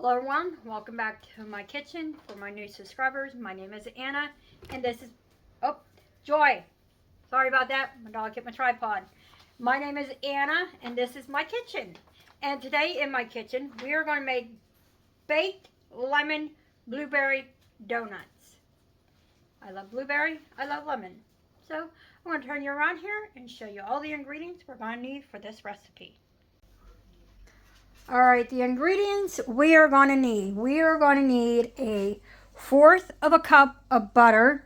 Hello everyone, welcome back to my kitchen. For my new subscribers, my name is Anna, and this is, oh, Joy. Sorry about that, my dog hit my tripod. My name is Anna, and this is my kitchen. And today in my kitchen, we are going to make baked lemon blueberry donuts. I love blueberry, I love lemon. So I'm going to turn you around here and show you all the ingredients we're going to need for this recipe. All right, the ingredients we are going to need. We are going to need a fourth of a cup of butter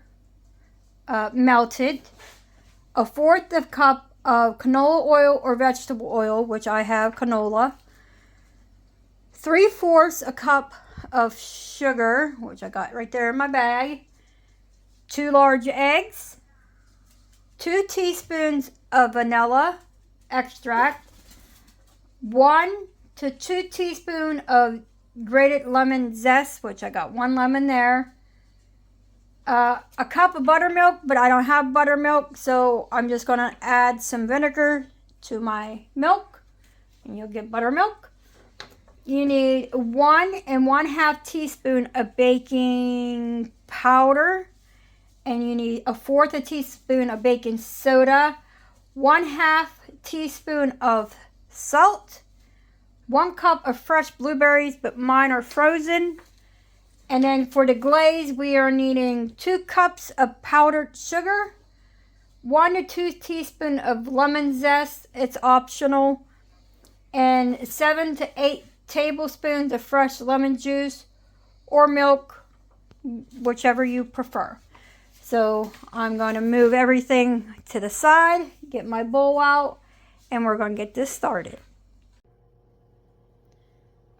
melted, a fourth of a cup of canola oil or vegetable oil, which I have canola, 3/4 a cup of sugar, which I got right there in my bag, 2 large eggs, 2 teaspoons of vanilla extract, 1 to 2 teaspoons of grated lemon zest, which I got 1 lemon there. A cup of buttermilk, but I don't have buttermilk, so I'm just going to add some vinegar to my milk, and you'll get buttermilk. You need 1 1/2 teaspoon of baking powder, and you need 1/4 teaspoon of baking soda, 1/2 teaspoon of salt, 1 cup of fresh blueberries, but mine are frozen. And then for the glaze, we are needing 2 cups of powdered sugar, 1 to 2 teaspoons of lemon zest, it's optional, and 7 to 8 tablespoons of fresh lemon juice or milk, whichever you prefer. So I'm going to move everything to the side, get my bowl out, and we're going to get this started.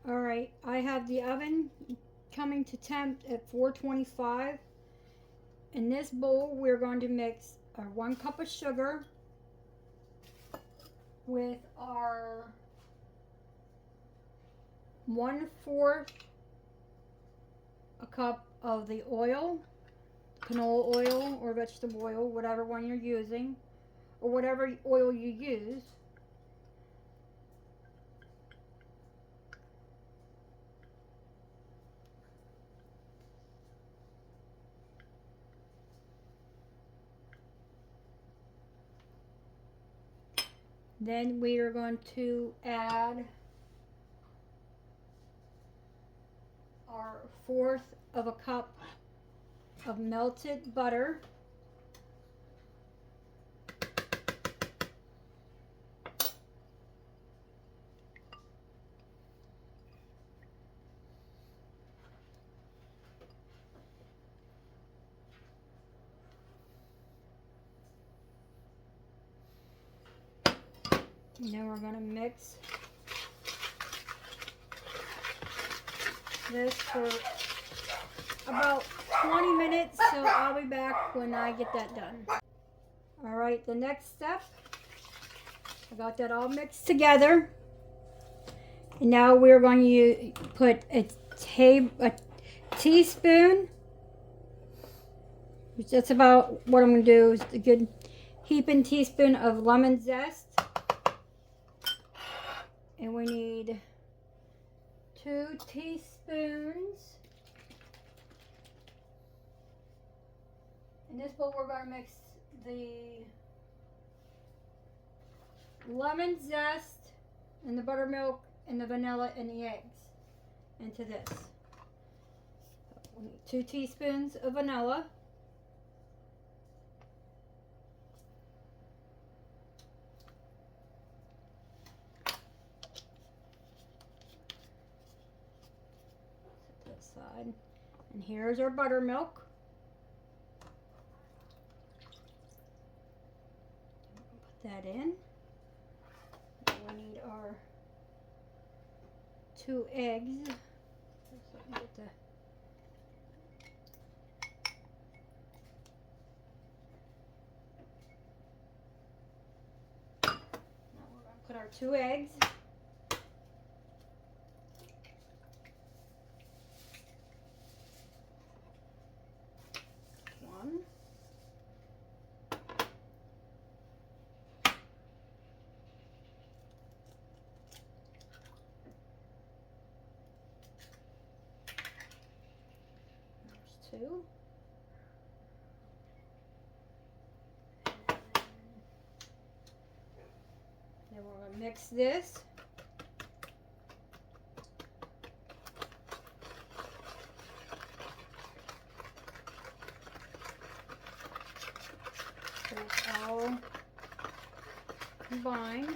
All right, I have the oven coming to temp at 425. In this bowl, we're going to mix 1 cup of sugar with our 1/4 a cup of the oil, canola oil or vegetable oil, whatever one you're using, or whatever oil you use. Then we are going to add our 1/4 of a cup of melted butter. And then we're going to mix this for about 20 minutes, so I'll be back when I get that done. All right, the next step, I got that all mixed together. And now we're going to put a teaspoon, which that's about what I'm going to do, is a good heaping teaspoon of lemon zest. And we need 2 teaspoons. In this bowl, we're going to mix the lemon zest and the buttermilk and the vanilla and the eggs into this. We need 2 teaspoons of vanilla. Set that aside. And here's our buttermilk. Put that in. We need our 2 eggs. Now we're going to put our 2 eggs. One. two. Then we're going to mix this. So it's all combined.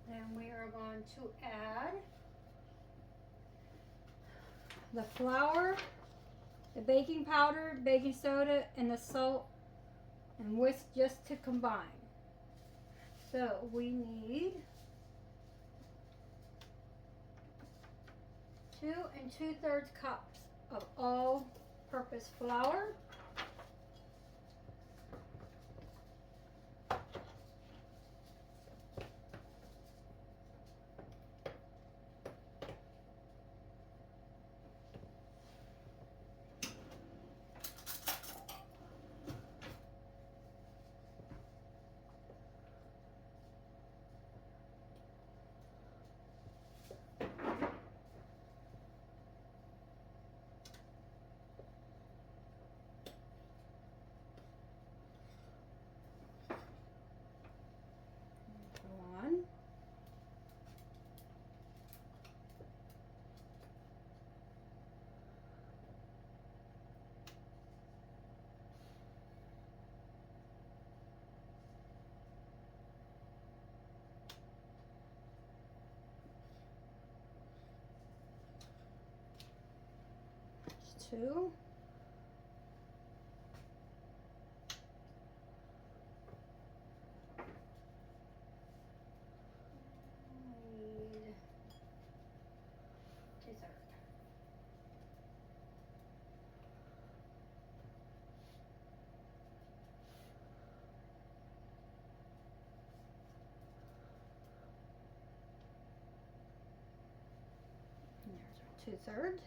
Then we are going to add the flour, the baking powder, baking soda, and the salt, and whisk just to combine. So we need 2 2/3 cups of all-purpose flour. One. Two. Need 2/3. And there's our 2/3.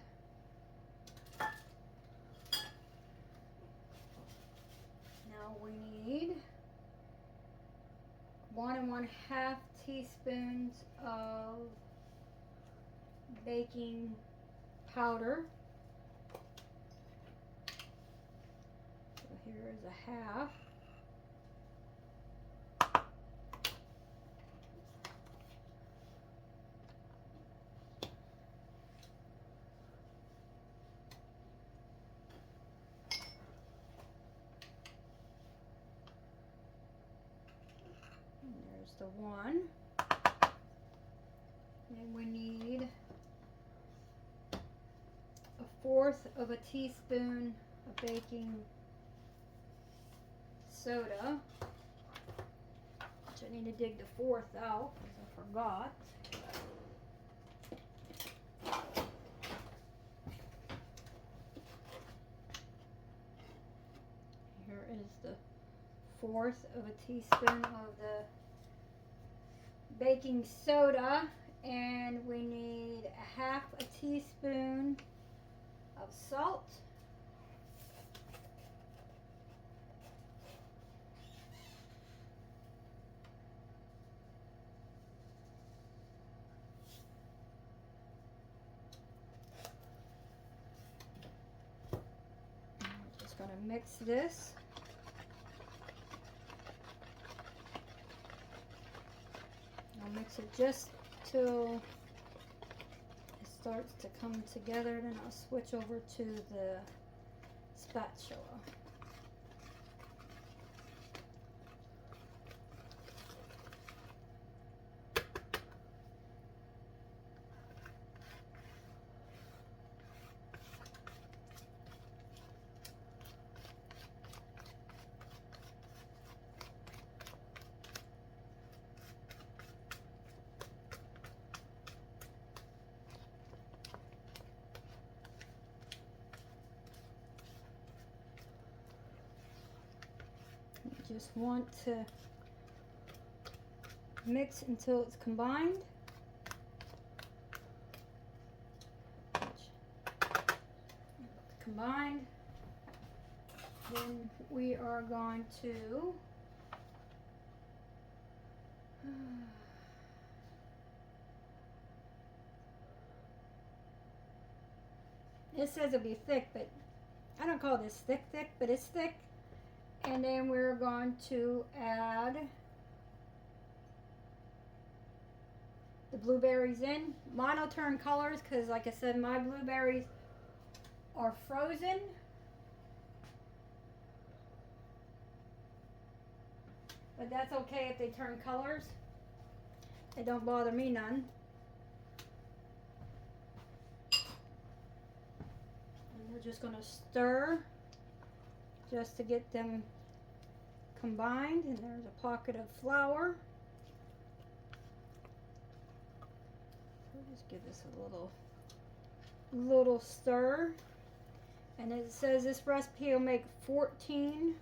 Now we need 1 1/2 teaspoons of baking powder. So here is a half. And there's the 1. Then we need 1/4 of a teaspoon of baking soda, which I need to dig the 4th out because I forgot. Here is the 1/4 of a teaspoon of the baking soda, and we need 1/2 a teaspoon of salt. And we're just going to mix this. I'll mix it just till it starts to come together, then I'll switch over to the spatula. You just want to Mix until it's combined. Combined. Then we are going to it says it'll be thick, but I don't call this thick, but it's thick. And then we're going to add the blueberries in. Mine will turn colors because, like I said, my blueberries are frozen. But that's okay if they turn colors. It don't bother me none. And we're just going to stir just to get them combined. And there's a pocket of flour. We'll just give this a little stir. And it says this recipe will make 14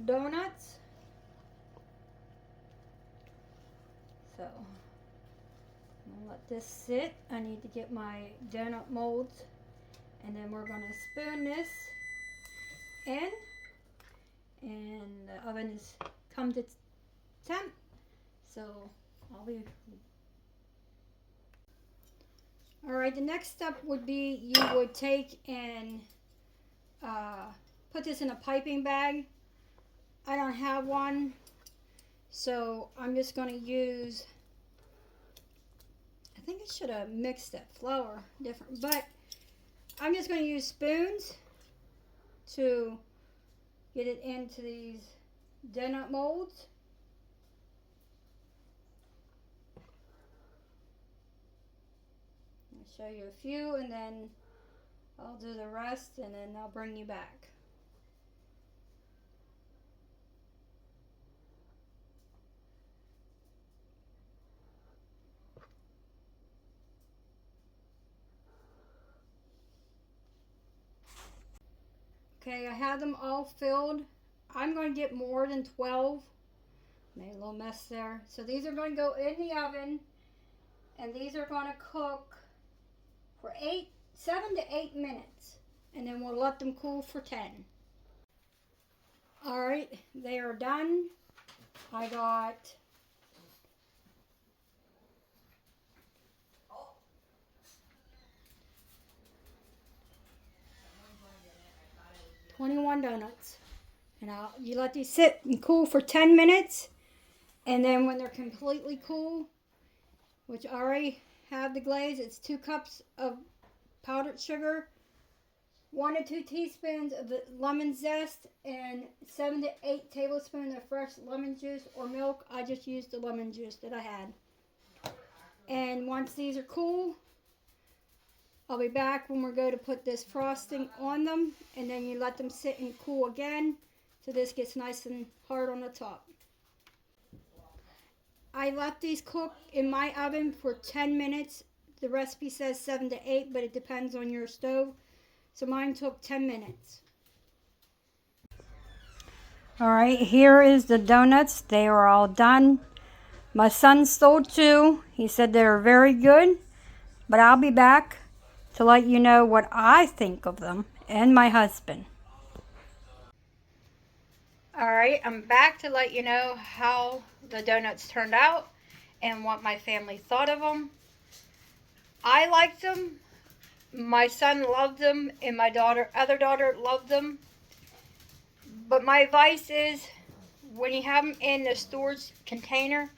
donuts. So I'm gonna let this sit. I need to get my donut molds, and then we're gonna spoon this in, and the oven is come to temp. So I'll be. All right, the next step would be you would take and put this in a piping bag. I don't have one. So I'm just going to use, I think I should have mixed that flour different, but I'm just going to use spoons to get it into these donut molds. I'll show you a few and then I'll do the rest and then I'll bring you back. Okay, I have them all filled. I'm going to get more than 12. Made a little mess there. So these are going to go in the oven, and these are going to cook for 7 to 8 minutes, and then we'll let them cool for 10. All right, they are done. I got 21 donuts. And you let these sit and cool for 10 minutes. And then when they're completely cool, which I already have the glaze, it's 2 cups of powdered sugar, 1 to 2 teaspoons of the lemon zest, and 7 to 8 tablespoons of fresh lemon juice or milk. I just used the lemon juice that I had. And once these are cool, I'll be back when we're going to put this frosting on them, and then you let them sit and cool again so this gets nice and hard on the top. I let these cook in my oven for 10 minutes. The recipe says 7 to 8, but it depends on your stove. So mine took 10 minutes. All right, here is the donuts. They are all done. My son stole 2. He said they were very good, but I'll be back to let you know what I think of them and my husband. All right, I'm back to let you know how the donuts turned out and what my family thought of them. I liked them. My son loved them, and my other daughter loved them. But my advice is, when you have them in the storage container,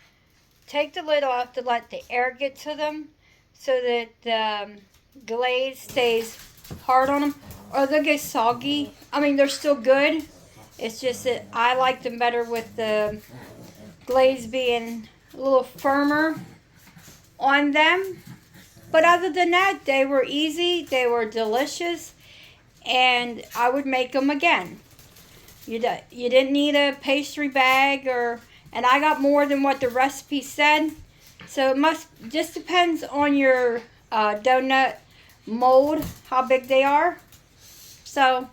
take the lid off to let the air get to them so that the glaze stays hard on them, or they'll get soggy. I mean, they're still good. It's just that I like them better with the glaze being a little firmer on them. But other than that, they were easy, they were delicious, and I would make them again. You didn't need a pastry bag, and I got more than what the recipe said. So it just depends on your donut mold, how big they are. So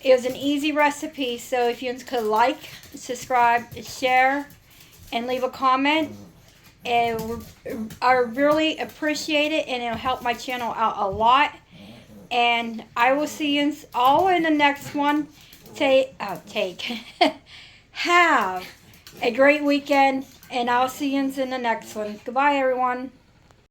it was an easy recipe. So if you could like, subscribe, share, and leave a comment. And I really appreciate it, and it'll help my channel out a lot. And I will see you all in the next one. Have a great weekend, and I'll see you in the next one. Goodbye, everyone.